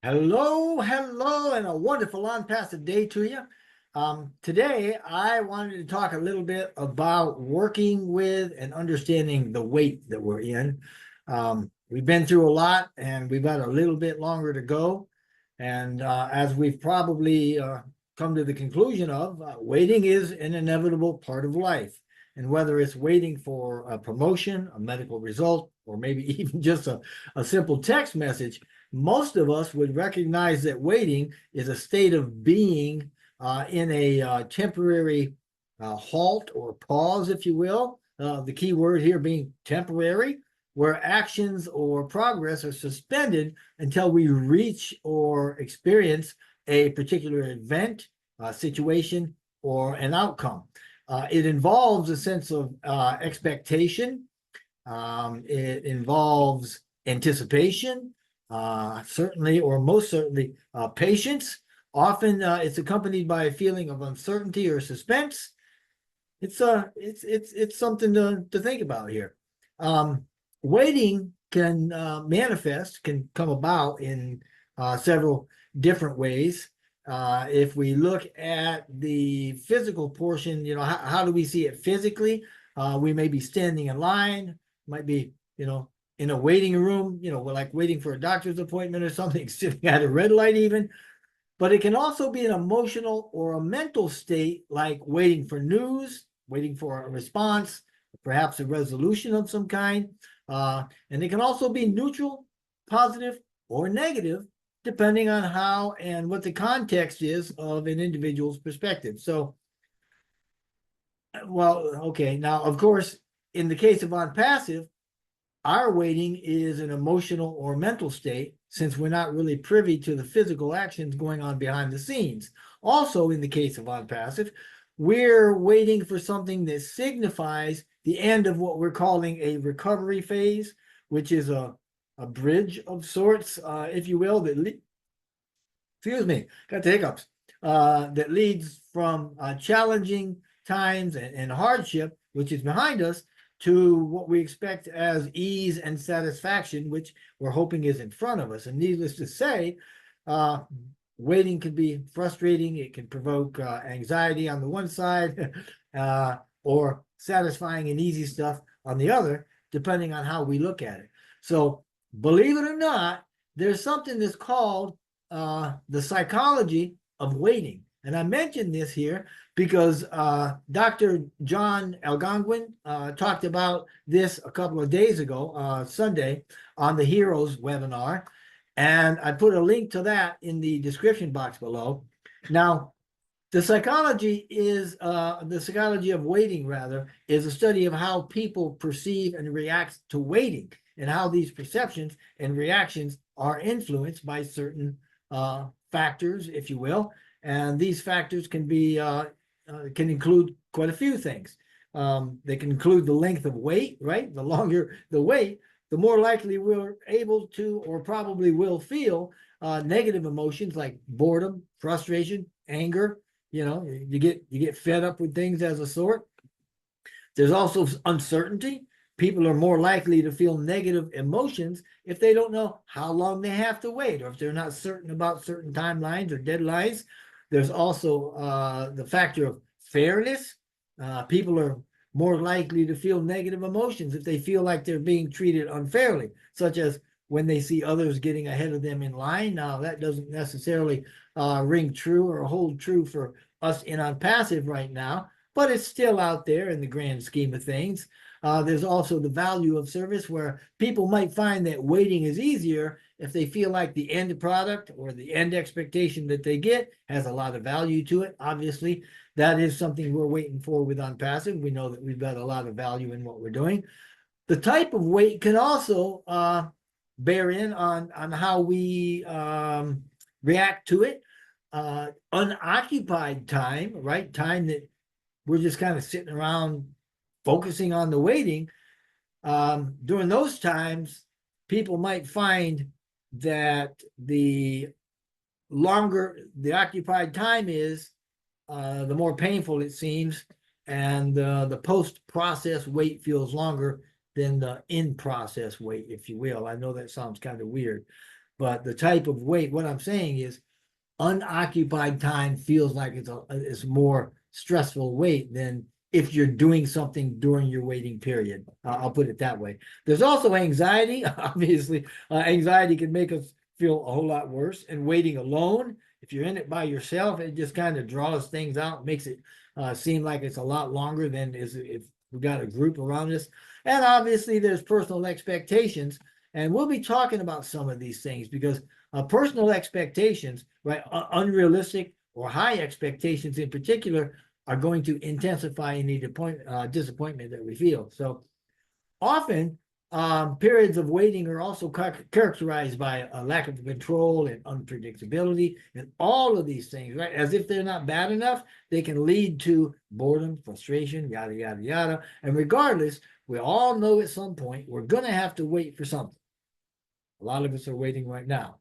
Hello, and a wonderful Onpassive day to you. Today, I wanted to talk a little bit about working with and understanding the weight that we're in. We've been through a lot, and we've got a little bit longer to go. And as we've probably come to the conclusion of, waiting is an inevitable part of life. And whether it's waiting for a promotion, a medical result, or maybe even just a simple text message, most of us would recognize that waiting is a state of being in a temporary halt or pause, if you will. The key word here being temporary, where actions or progress are suspended until we reach or experience a particular event, situation, or an outcome. It involves a sense of expectation. It involves anticipation, certainly or most certainly patience. Often it's accompanied by a feeling of uncertainty or suspense. It's something to think about here. Waiting can manifest, can come about in several different ways. If we look at the physical portion, how do we see it physically? We may be standing in line, might be, in a waiting room, we're like waiting for a doctor's appointment or something, sitting at a red light even. But it can also be an emotional or a mental state, like waiting for news, waiting for a response, perhaps a resolution of some kind. And it can also be neutral, positive, or negative, depending on how and what the context is of an individual's perspective. So, well, okay, now, of course, in the case of Onpassive, our waiting is an emotional or mental state, since we're not really privy to the physical actions going on behind the scenes. Also, in the case of Onpassive, we're waiting for something that signifies the end of what we're calling a recovery phase, which is a bridge of sorts, if you will, excuse me, got the hiccups, that leads from challenging times and hardship, which is behind us, to what we expect as ease and satisfaction, which we're hoping is in front of us. And needless to say, waiting can be frustrating. It can provoke anxiety on the one side, or satisfying and easy stuff on the other, depending on how we look at it. So, believe it or not, there's something that's called the psychology of waiting. And I mentioned this here because Dr. John Algonquin talked about this a couple of days ago, Sunday, on the Heroes webinar. And I put a link to that in the description box below. Now, the psychology of waiting, rather, is a study of how people perceive and react to waiting, and how these perceptions and reactions are influenced by certain factors, if you will. And these factors can include quite a few things. They can include the length of wait, right? The longer the wait, the more likely we're able to, or probably will feel, negative emotions like boredom, frustration, anger. You get fed up with things as a sort. There's also uncertainty. People are more likely to feel negative emotions if they don't know how long they have to wait, or if they're not certain about certain timelines or deadlines. There's also the factor of fairness. People are more likely to feel negative emotions if they feel like they're being treated unfairly, such as when they see others getting ahead of them in line. Now, that doesn't necessarily ring true or hold true for us in Onpassive right now, but it's still out there in the grand scheme of things. There's also the value of service, where people might find that waiting is easier if they feel like the end product or the end expectation that they get has a lot of value to it. Obviously, that is something we're waiting for with Onpassive. We know that we've got a lot of value in what we're doing. The type of wait can also bear in on how we react to it. Unoccupied time, right? Time that we're just kind of sitting around focusing on the waiting. During those times, people might find that the longer the occupied time is, the more painful it seems, and the post-process wait feels longer than the in-process wait, if you will. I know that sounds kind of weird, But the type of wait, what I'm saying is unoccupied time feels like it's more stressful wait than if you're doing something during your waiting period. I'll put it that way. There's also anxiety. Obviously, anxiety can make us feel a whole lot worse. And waiting alone, if you're in it by yourself, it just kind of draws things out, makes it seem like it's a lot longer than is if we've got a group around us. And obviously, there's personal expectations. And we'll be talking about some of these things because personal expectations, right, unrealistic or high expectations in particular, are going to intensify any disappointment that we feel. So often, periods of waiting are also characterized by a lack of control and unpredictability, and all of these things, right? As if they're not bad enough, they can lead to boredom, frustration, yada, yada, yada. And regardless, we all know at some point we're going to have to wait for something. A lot of us are waiting right now.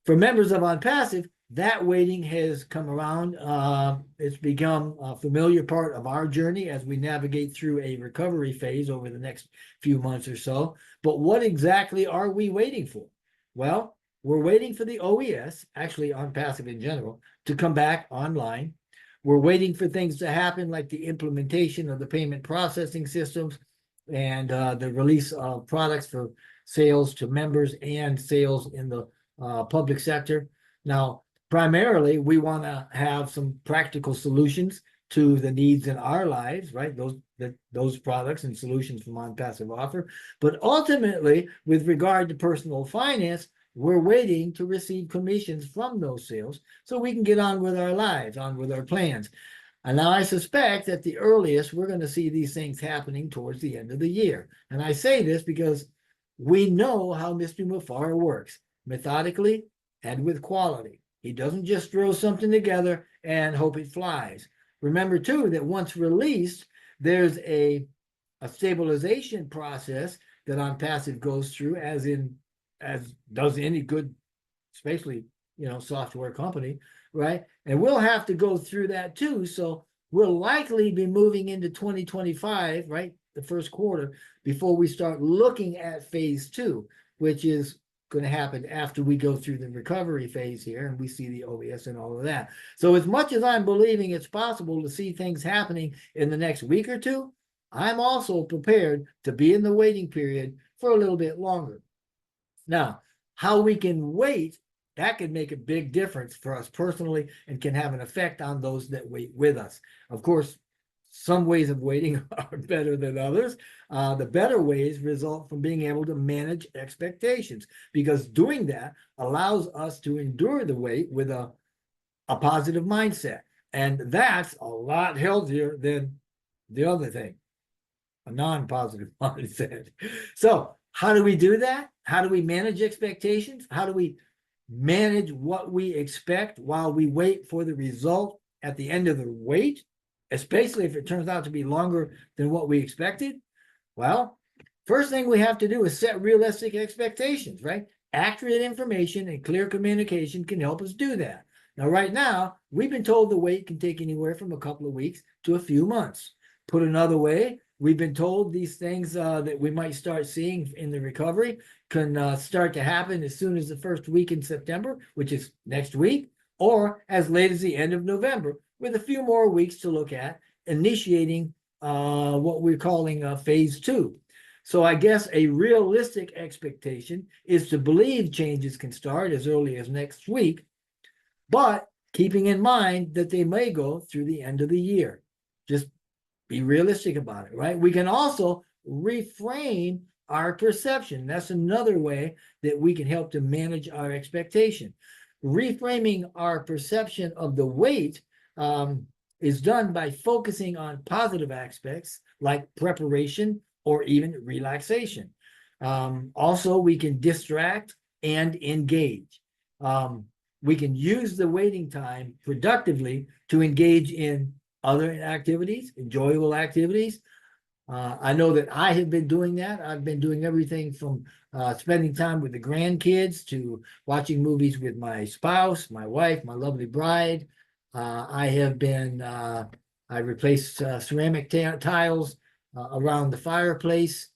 For members of Onpassive, that waiting has come around. It's become a familiar part of our journey as we navigate through a recovery phase over the next few months or so. But what exactly are we waiting for? Well, we're waiting for the OES, actually Onpassive in general, to come back online. We're waiting for things to happen like the implementation of the payment processing systems and the release of products for sales to members and sales in the public sector. Now, primarily, we want to have some practical solutions to the needs in our lives, right? Those products and solutions from Onpassive offer. But ultimately, with regard to personal finance, we're waiting to receive commissions from those sales so we can get on with our lives, on with our plans. And now I suspect at the earliest, we're going to see these things happening towards the end of the year. And I say this because we know how Mr. Mufareh works, methodically and with quality. He doesn't just throw something together and hope it flies. Remember, too, that once released, there's a stabilization process that Onpassive goes through, as does any good, especially, software company, right? And we'll have to go through that too. So we'll likely be moving into 2025, right? The first quarter, before we start looking at phase 2, which is going to happen after we go through the recovery phase here and we see the OES and all of that. So as much as I'm believing it's possible to see things happening in the next week or two, I'm also prepared to be in the waiting period for a little bit longer. Now, how we can wait, that can make a big difference for us personally and can have an effect on those that wait with us. Of course, some ways of waiting are better than others. The better ways result from being able to manage expectations, because doing that allows us to endure the wait with a positive mindset. And that's a lot healthier than the other thing, a non-positive mindset. So how do we do that? How do we manage expectations? How do we manage what we expect while we wait for the result at the end of the wait, especially if it turns out to be longer than what we expected? Well, first thing we have to do is set realistic expectations, right? Accurate information and clear communication can help us do that. Now, right now, we've been told the wait can take anywhere from a couple of weeks to a few months. Put another way, we've been told these things that we might start seeing in the recovery can start to happen as soon as the first week in September, which is next week, or as late as the end of November, with a few more weeks to look at initiating what we're calling phase 2. So I guess a realistic expectation is to believe changes can start as early as next week, but keeping in mind that they may go through the end of the year. Just be realistic about it, right? We can also reframe our perception. That's another way that we can help to manage our expectation. Reframing our perception of the wait is done by focusing on positive aspects like preparation or even relaxation. Also, we can distract and engage. We can use the waiting time productively to engage in other activities, enjoyable activities. I know that I have been doing that. I've been doing everything from spending time with the grandkids to watching movies with my spouse, my wife, my lovely bride. I replaced ceramic tiles around the fireplace,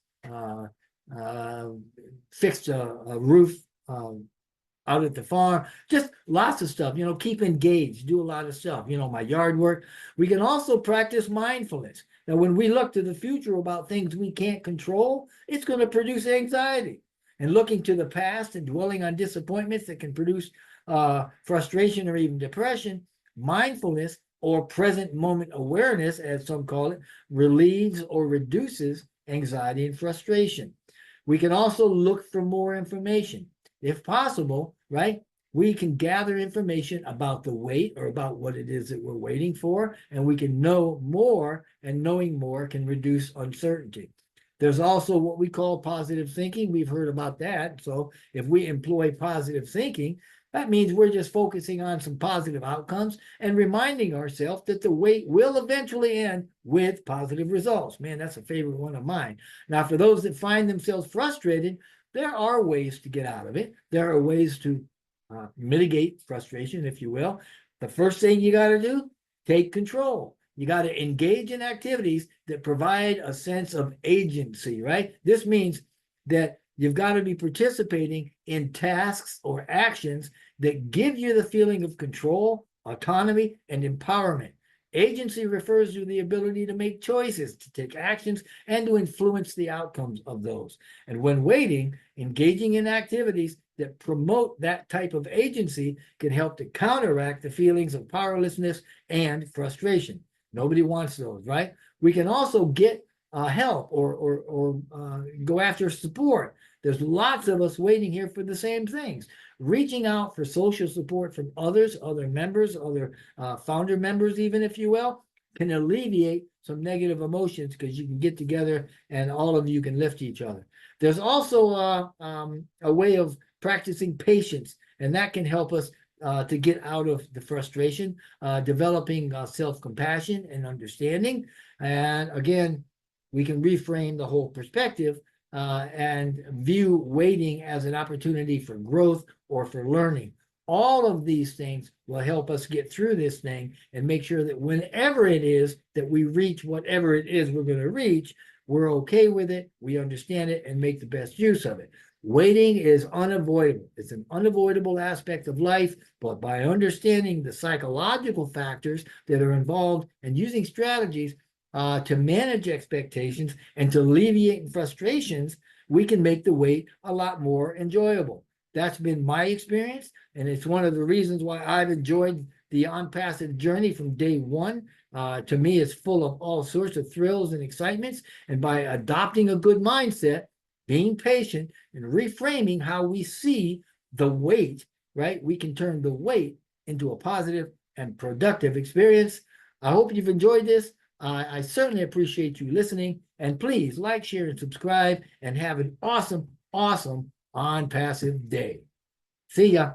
fixed a roof out at the farm, just lots of stuff, keep engaged, do a lot of stuff, my yard work. We can also practice mindfulness. Now, when we look to the future about things we can't control, it's going to produce anxiety. And looking to the past and dwelling on disappointments that can produce frustration or even depression, mindfulness or present moment awareness, as some call it, relieves or reduces anxiety and frustration. We can also look for more information. If possible, right, we can gather information about the wait or about what it is that we're waiting for, and we can know more, and knowing more can reduce uncertainty. There's also what we call positive thinking. We've heard about that. So if we employ positive thinking, that means we're just focusing on some positive outcomes and reminding ourselves that the wait will eventually end with positive results. Man, that's a favorite one of mine. Now, for those that find themselves frustrated, there are ways to get out of it. There are ways to mitigate frustration, if you will. The first thing you got to do, take control. You got to engage in activities that provide a sense of agency, right? This means that you've got to be participating in tasks or actions that give you the feeling of control, autonomy, and empowerment. Agency refers to the ability to make choices, to take actions, and to influence the outcomes of those. And when waiting, engaging in activities that promote that type of agency can help to counteract the feelings of powerlessness and frustration. Nobody wants those, right? We can also get help or go after support. There's lots of us waiting here for the same things. Reaching out for social support from others, other members, other founder members, even if you will, can alleviate some negative emotions because you can get together and all of you can lift each other. There's also a way of practicing patience, and that can help us to get out of the frustration, developing self-compassion and understanding. And again, we can reframe the whole perspective and view waiting as an opportunity for growth or for learning. All of these things will help us get through this thing and make sure that whenever it is that we reach whatever it is we're going to reach, we're okay with it, we understand it, and make the best use of it. Waiting is unavoidable. It's an unavoidable aspect of life, but by understanding the psychological factors that are involved and using strategies to manage expectations and to alleviate frustrations, we can make the wait a lot more enjoyable. That's been my experience, and it's one of the reasons why I've enjoyed the Onpassive journey from day one. To me, it's full of all sorts of thrills and excitements, and by adopting a good mindset, being patient, and reframing how we see the wait, right, we can turn the wait into a positive and productive experience. I hope you've enjoyed this. I certainly appreciate you listening, and please like, share, and subscribe, and have an awesome, awesome Onpassive day. See ya.